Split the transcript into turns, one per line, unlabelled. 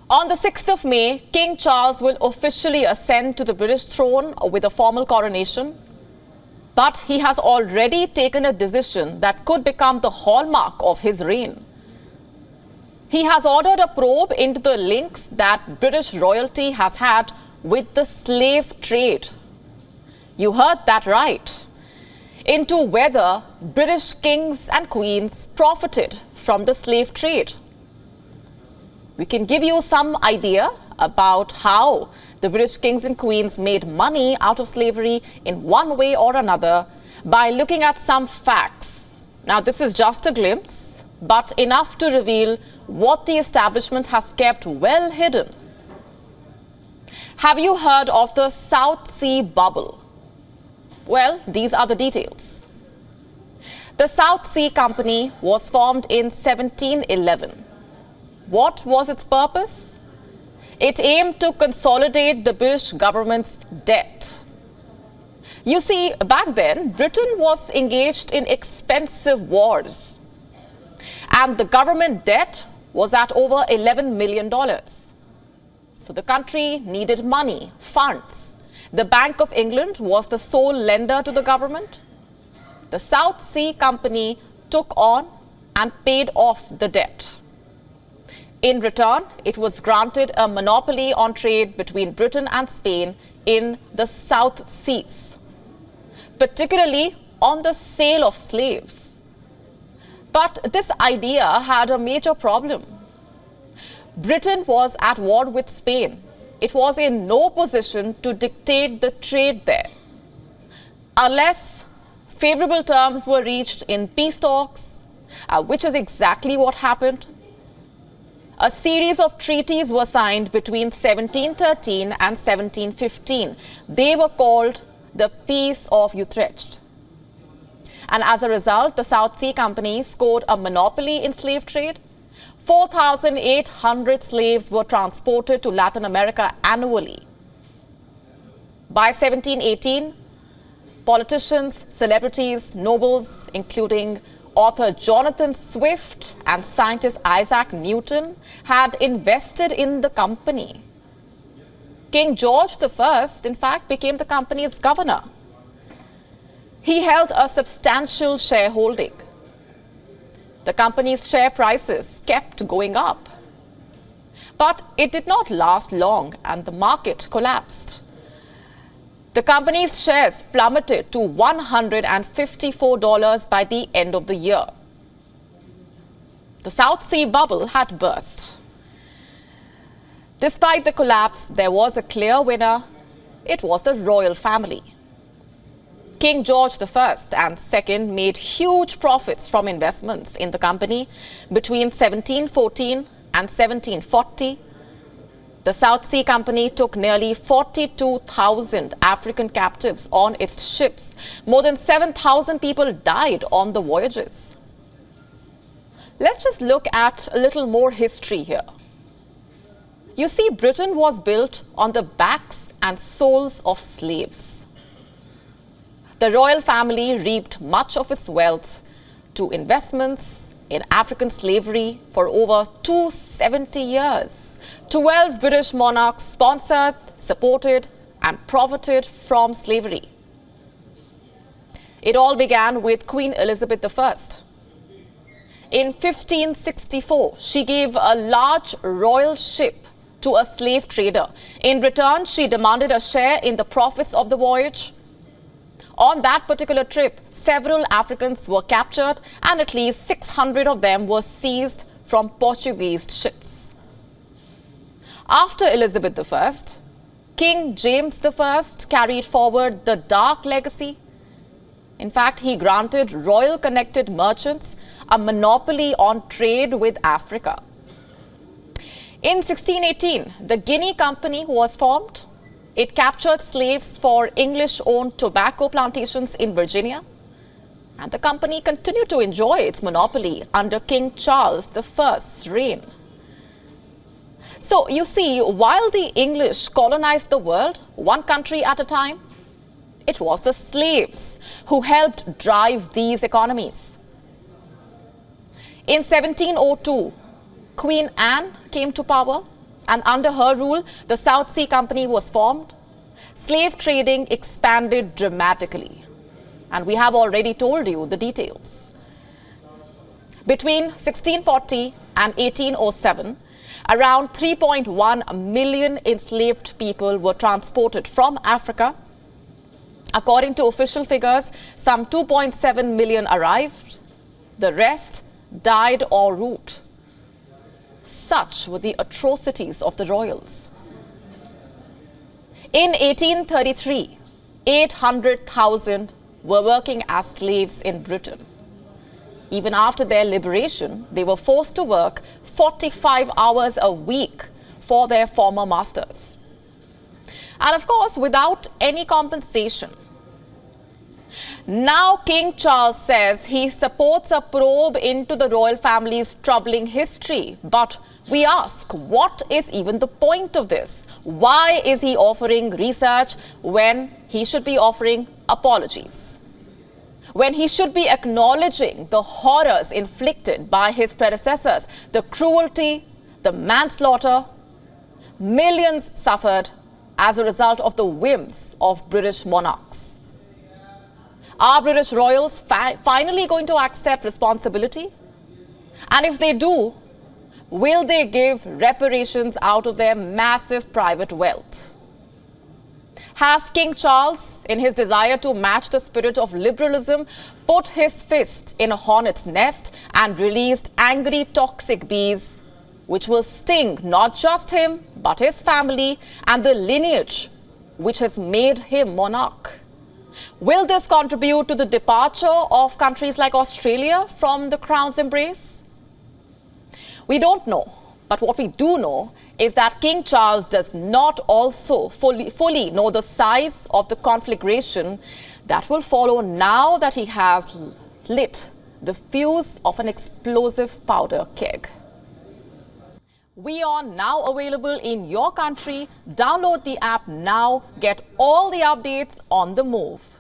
On the 6th of May, King Charles will officially ascend to the British throne with a formal coronation. But he has already taken a decision that could become the hallmark of his reign. He has ordered a probe into the links that British royalty has had with the slave trade. You heard that right. Into whether British kings and queens profited from the slave trade. We can give you some idea about how the British kings and queens made money out of slavery in one way or another by looking at some facts. Now, this is just a glimpse, but enough to reveal what the establishment has kept well hidden. Have you heard of the South Sea Bubble? Well, these are the details. The South Sea Company was formed in 1711. What was its purpose? It aimed to consolidate the British government's debt. You see, back then, Britain was engaged in expensive wars, and the government debt was at over $11 million. So the country needed money, funds. The Bank of England was the sole lender to the government. The South Sea Company took on and paid off the debt. In return, it was granted a monopoly on trade between Britain and Spain in the South Seas, particularly on the sale of slaves. But this idea had a major problem. Britain was at war with Spain. It was in no position to dictate the trade there, unless favorable terms were reached in peace talks, which is exactly what happened. A series of treaties were signed between 1713 and 1715. They were called the Peace of Utrecht. And as a result, the South Sea Company scored a monopoly in slave trade. 4,800 slaves were transported to Latin America annually. By 1718, politicians, celebrities, nobles, including author Jonathan Swift and scientist Isaac Newton, had invested in the company. King George I, in fact, became the company's governor. He held a substantial shareholding. The company's share prices kept going up. But it did not last long and the market collapsed. The company's shares plummeted to $154 by the end of the year. The South Sea Bubble had burst. Despite the collapse, there was a clear winner. It was the royal family. King George I and II made huge profits from investments in the company between 1714 and 1740. The South Sea Company took nearly 42,000 African captives on its ships. More than 7,000 people died on the voyages. Let's just look at a little more history here. You see, Britain was built on the backs and souls of slaves. The royal family reaped much of its wealth to investments in African slavery for over 270 years. 12 British monarchs sponsored, supported, and profited from slavery. It all began with Queen Elizabeth I. In 1564, she gave a large royal ship to a slave trader. In return, she demanded a share in the profits of the voyage. On that particular trip, several Africans were captured and at least 600 of them were seized from Portuguese ships. After Elizabeth I, King James I carried forward the dark legacy. In fact, he granted royal-connected merchants a monopoly on trade with Africa. In 1618, the Guinea Company was formed. It captured slaves for English-owned tobacco plantations in Virginia. And the company continued to enjoy its monopoly under King Charles I's reign. So, you see, while the English colonized the world, one country at a time, it was the slaves who helped drive these economies. In 1702, Queen Anne came to power. And under her rule, the South Sea Company was formed. Slave trading expanded dramatically. And we have already told you the details. Between 1640 and 1807, around 3.1 million enslaved people were transported from Africa. According to official figures, some 2.7 million arrived. The rest died en route. Such were the atrocities of the royals. In 1833, 800,000 were working as slaves in Britain. Even after their liberation, they were forced to work 45 hours a week for their former masters. And of course, without any compensation. Now King Charles says he supports a probe into the royal family's troubling history. But we ask, what is even the point of this? Why is he offering research when he should be offering apologies? When he should be acknowledging the horrors inflicted by his predecessors, the cruelty, the manslaughter, millions suffered as a result of the whims of British monarchs. Are British royals finally going to accept responsibility? And if they do, will they give reparations out of their massive private wealth? Has King Charles, in his desire to match the spirit of liberalism, put his fist in a hornet's nest and released angry toxic bees, which will sting not just him, but his family and the lineage which has made him monarch? Will this contribute to the departure of countries like Australia from the Crown's embrace? We don't know, but what we do know is that King Charles does not also fully know the size of the conflagration that will follow now that he has lit the fuse of an explosive powder keg. WION now available in your country. Download the app now. Get all the updates on the move.